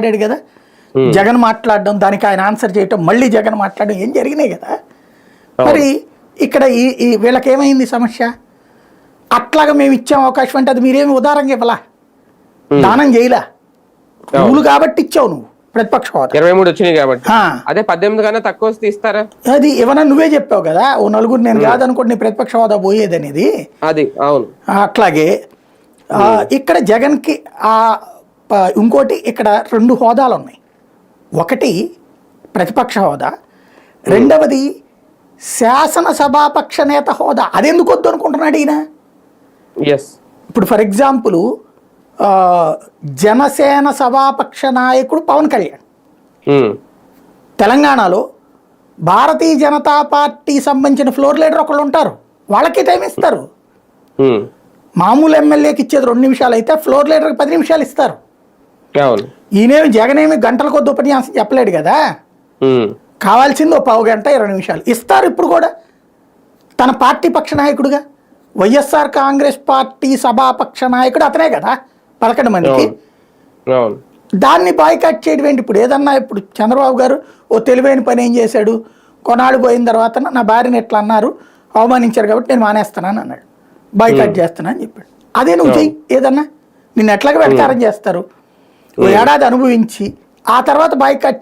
మాట్లాడాడు కదా, జగన్ మాట్లాడడం, దానికి ఆయన ఆన్సర్ చేయటం, మళ్ళీ జగన్ మాట్లాడడం ఏం జరిగినాయి కదా. మరి ఇక్కడ ఈ వీళ్ళకేమైంది సమస్య? అట్లాగా మేము ఇచ్చాం అవకాశం అంటే అది మీరేమి ఉదారంగా ఇవ్వలా, దానం చేయలా, రూలు కాబట్టి ఇచ్చావు నువ్వు ప్రతిపక్ష హోదా. 23 వచ్చినాయి కాబట్టి అదే 18 కన్నా తక్కువ వస్తే ఇస్తారా? అది ఏమన్నా నువ్వే చెప్పావు కదా, ఓ నలుగురు నేను కాదనుకోండి నీ ప్రతిపక్ష హోదా పోయేది అనేది. అది అవును. అట్లాగే ఇక్కడ జగన్కి ఇంకోటి ఇక్కడ 2 హోదాలు ఉన్నాయి. ఒకటి ప్రతిపక్ష హోదా, రెండవది శాసనసభాపక్ష నేత హోదా. అదెందుకు వద్దు అనుకుంటున్నాడు ఈయన? ఇప్పుడు ఫర్ ఎగ్జాంపుల్ జనసేన సభాపక్ష నాయకుడు పవన్ కళ్యాణ్ తెలంగాణలో భారతీయ జనతా పార్టీ సంబంధించిన ఫ్లోర్ లీడర్ ఒకళ్ళు ఉంటారు, వాళ్ళకి టైం ఇస్తారు. మామూలు ఎమ్మెల్యేకి ఇచ్చేది 2 నిమిషాలు అయితే ఫ్లోర్ లీడర్కి 10 నిమిషాలు ఇస్తారు. ఈయనేమి జగనేమి గంటల కొద్ది ఉపన్యాసం చెప్పలేడు కదా, కావాల్సింది ఓ 15 గంట 20 నిమిషాలు ఇస్తారు. ఇప్పుడు కూడా తన పార్టీ పక్ష నాయకుడుగా వైఎస్ఆర్ కాంగ్రెస్ పార్టీ సభాపక్ష నాయకుడు అతనే కదా 11 మందికి. దాన్ని బాయ్కాట్ చేయడం ఏంటి? ఇప్పుడు ఏదన్నా ఇప్పుడు చంద్రబాబు గారు ఓ తెలివైన పని ఏం చేశాడు, కొన్నాళ్ళు పోయిన తర్వాత నా భార్యని ఎట్లా అన్నారు, అవమానించారు కాబట్టి నేను మానేస్తానని అన్నాడు, బాయ్కాట్ చేస్తానని చెప్పాడు. అదే నువ్వు చెయ్యి, ఏదన్నా నిన్ను ఎట్లాగా వెటకారం చేస్తారు, ఓ ఏడాది అనుభవించి ఆ తర్వాత బాయ్కాట్